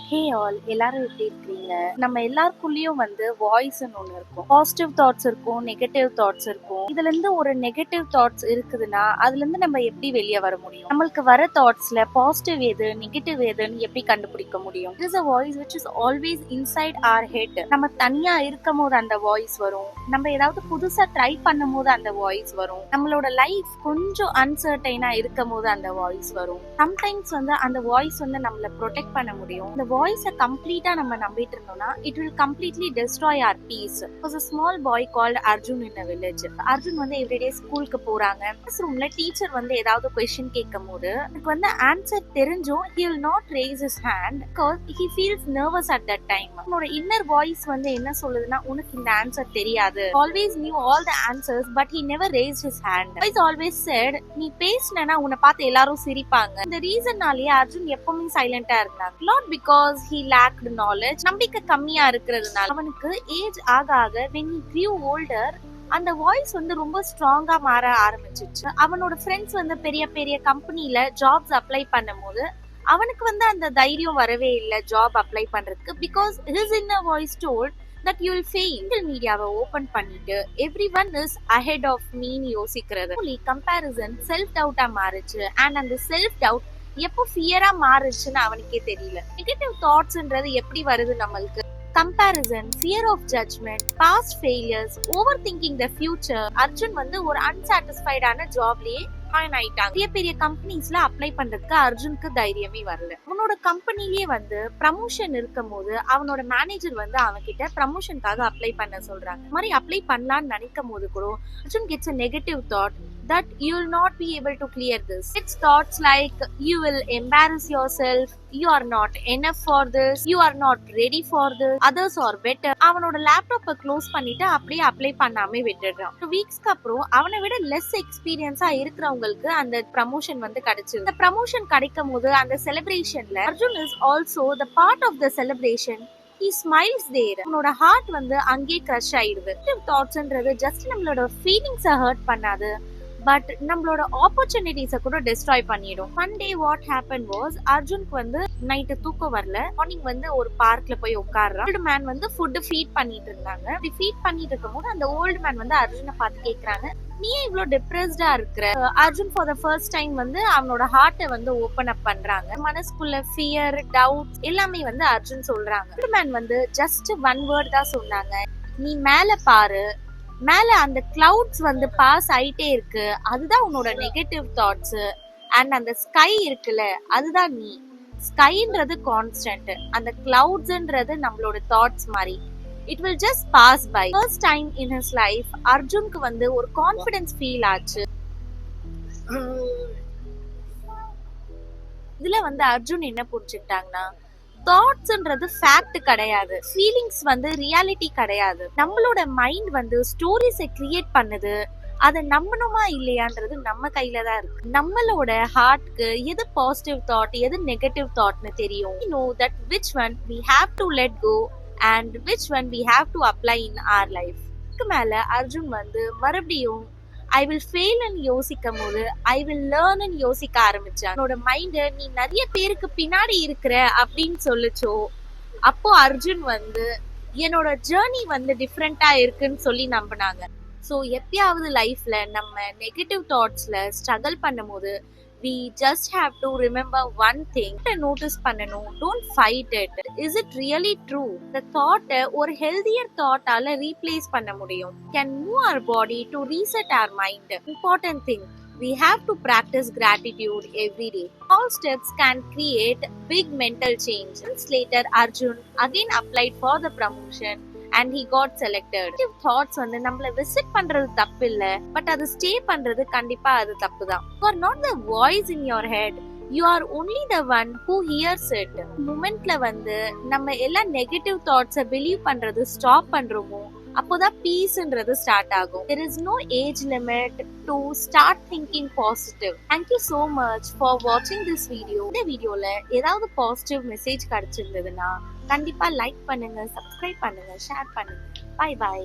Hey all, எல்லாரும் எப்படி இருக்கிறீங்க? நம்ம எல்லாருக்குள்ளயும் வாய்ஸ்ன்னு ஒண்ணு இருக்கும். பாசிட்டிவ் தாட்ஸ் இருக்கும், நெகட்டிவ் தாட்ஸ் இருக்கும். இதுல இருந்து ஒரு நெகட்டிவ் தாட்ஸ் இருக்குதுன்னா அதுல இருந்து நம்ம எப்படி வெளியே வர முடியும்? நம்மளுக்கு வர தாட்ஸ்ல பாசிட்டிவ் எது, நெகட்டிவ் எதுன்னு எப்படி கண்டுபிடிக்க முடியும்? There is a voice which is always inside our head. நம்ம தனியா இருக்கும் போது அந்த வாய்ஸ் வரும். நம்ம ஏதாவது புதுசா ட்ரை பண்ணும் போது அந்த வாய்ஸ் வரும். நம்மளோட லைஃப் கொஞ்சம் அன்சர்டைனா இருக்கும் போது அந்த வாய்ஸ் வரும். சம்டைம்ஸ் அந்த வாய்ஸ் நம்மள ப்ரொடெக்ட் பண்ண முடியும். இந்த வாய்ஸை கம்ப்ளீட்டா நம்ம நம்பிட்டு இருந்தோம்னா it will completely destroy our peace. There was a small boy called Arjun in a village. Arjun everyday ஸ்கூலுக்கு போறாங்க. கிளாஸ் ரூம்ல டீச்சர் ஏதாவது क्वेश्चन கேட்கும்போது எனக்கு ஆன்சர் தெரிஞ்சும் he will not raise his hand because he feels nervous at that time. அவனோட inner voice என்ன சொல்லுதுன்னா, உனக்கு இந்த ஆன்சர் தெரியாது. Always knew all the answers but he never raised his hand. Voice always said, நீ பேசினா உன்னை பார்த்து எல்லாரும் சிரிப்பாங்க. இந்த ரீசன்னாலேயே அர்ஜுன் எப்பவுமே சைலண்டா இருந்தாங்க. Not because he lacked knowledge, நம்பிக்கை கம்மியா இருக்கிறதுனால. அவனுக்கு ஏஜ் ஆக ஆக when he grew older அந்த வாய்ஸ் ரொம்ப ஸ்ட்ராங்கா மாற ஆரம்பிச்சிச்சு. அவனோட ஃப்ரெண்ட்ஸ் பெரிய பெரிய கம்பெனில ஜாப்ஸ் அப்ளை பண்ணும்போது அவனுக்கு அந்த தைரியம் வரவே இல்லை ஜாப் அப்ளை பண்றதுக்கு. Because his inner voice told that you will fail. Social மீடியாவை ஓபன் பண்ணிட்டு everyone is ahead of me ன்னு யோசிக்கிறது கம்பேரிசன் செல்ஃப் டவுட்டா மாறுச்சு. அண்ட் அந்த செல்ஃப் டவுட் எப்போ ஃபியரா மாறுச்சுன்னு அவனுக்கே தெரியல. நெகட்டிவ் தாட்ஸ்ன்றது எப்படி வருது நம்மளுக்கு? Comparison, fear of judgement, past failures, over thinking the future. Arjun ஒரு அன்சாட்டிஸ்ஃபைடான ஜாப்லயே ஆயிட்டாங்க. பெரிய பெரிய கம்பெனிஸ்ல அப்ளை பண்றதுக்கு அர்ஜுனுக்கு தைரியமே வரல. அவனோட கம்பெனிலேயே ப்ரமோஷன் இருக்கும் போது அவனோட மேனேஜர் அவன்கிட்ட ப்ரமோஷனுக்காக அப்ளை பண்ண சொல்றாங்க. இந்த மாதிரி அப்ளை பண்ணலாம்னு நினைக்கும் போது கூட Arjun gets a negative thought that you will not be able to clear this. It's thoughts like you will embarrass yourself, you are not enough for this, you are not ready for this, others are better. அவனோட லேப்டாப்பை close பண்ணிட்டு அப்படியே apply பண்ணாம விட்டுடுறான். 2 வீக்ஸ்க்கு அப்புறம் அவனை விட less எக்ஸ்பீரியன்ஸா இருக்கிறவங்களுக்கு அந்த ப்ரமோஷன் கிடைச்சிருக்கு. இந்த ப்ரமோஷன் கிடைக்கும் போது அந்த செலிப்ரேஷன்ல Arjun is also the part of the celebration. He smiles there. அவனோட ஹார்ட் அங்கே கிரஷ் ஆயிடுது. தாட்ஸ்ன்றது ஜஸ்ட் நம்மளோட ஃபீலிங்ஸை ஹர்ட் பண்ணாது, பட் நம்மளோட ஆப்பர்ச்சுனிட்டிஸை கூட டிஸ்ட்ராய் பண்ணிடும். One day what happen was, அர்ஜுனுக்கு நைட்டு தூக்கம் வரல. மார்னிங் ஒரு பார்க்ல போய் உட்கார்றான். ஓல்டு மேன் ஃபுட் ஃபீட் பண்ணிட்டு இருந்தாங்க. அப்படி ஃபீட் பண்ணிட்டு இருக்கும் போது அந்த ஓல்டு மேன் அர்ஜுனை பார்த்து கேக்குறாங்க, நீ இவ்வளவு டிப்ரெஸ்டா இருக்கிற? Arjun for the first time அவனோட ஹார்ட்டை ஓபன் அப் பண்றாங்க. மனசுக்குள்ள ஃபியர், டவுட் எல்லாமே அர்ஜுன் சொல்றாங்க. Old man just one word தான் சொன்னாங்க, நீ மேல பாரு, மேல அந்த கிளவுட்ஸ் பாஸ் ஆயிட்டே இருக்கு, அதுதான் உன்னோட நெகட்டிவ் தாட்ஸ். அண்ட் அந்த ஸ்கை இருக்குல்ல, அதுதான் நீ. ஸ்கைன்றது கான்ஸ்டன்ட், அந்த கிளவுட்ஸ்ன்றது நம்மளோட தாட்ஸ் மாதிரி. It will just pass by. First time in his life அர்ஜுனுக்கு ஒரு கான்ஃபிடன்ஸ் ஃபீல் ஆச்சு. இதுல அர்ஜுன் என்ன புரிஞ்சுக்கிட்டாங்கன்னா, தாட்ஸ்ன்றது ஃபேக்ட் கிடையாது, ஃபீலிங்ஸ் ரியாலிட்டி கிடையாது. நம்மளோட மைண்ட் ஸ்டோரிஸை கிரியேட் பண்ணுது. அதை நம்பணுமா இல்லையான்றது நம்ம கையில தான் இருக்கு. நம்மளோட ஹார்ட்க்கு எது பாசிட்டிவ் தாட், எது நெகட்டிவ் தாட்னு தெரியும். We know that which one we have to let go and which one we have to apply in our life. இதுக்கு மேல அர்ஜுன் மறுபடியும் ஐ வில் ஃபெயில் யோசிக்கும் போது ஐ வில் லேர்ன் யோசிக்க ஆரம்பிச்சான். என்னோட மைண்ட் நீ நிறைய பேருக்கு பின்னாடி இருக்கிற அப்படின்னு சொல்லுச்சோ, அப்போ அர்ஜுன் என்னோட ஜேர்னி டிஃப்ரெண்டா இருக்குன்னு சொல்லி நம்பினாங்க. ஸோ எப்பயாவது லைஃப்ல நம்ம நெகட்டிவ் தாட்ஸ்ல ஸ்ட்ரகிள் பண்ணும் போது we just have to remember one thing. Notice பண்ணனும், don't fight it. Is it really true? The thought ஒரு healthier thought ஆல replace பண்ண முடியும். Can move our body to reset our mind. Important thing, we have to practice gratitude every day. Small steps can create big mental change. Months later Arjun again applied for the promotion and he got selected. Negative thoughts நம்மள visit பண்றது தப்பு இல்ல, but அது stay பண்றது கண்டிப்பா அது தப்பு தான். You are not the voice in your head, you are only the one who hears it. மொமெண்ட்ல நம்ம எல்லா நெகட்டிவ் தாட்ஸை பிலீவ் பண்றது ஸ்டாப் பண்றோமோ, அப்போதான் பீஸ்ன்றது ஸ்டார்ட் ஆகும். There is no age limit to start thinking positive. Thank you so much for watching this video. இந்த வீடியோல ஏதாவது பாசிட்டிவ் மெசேஜ் கிடைச்சிருந்ததுன்னா கண்டிப்பா லைக் பண்ணுங்க, சப்ஸ்கிரைப் பண்ணுங்க, ஷேர் பண்ணுங்க. Bye by.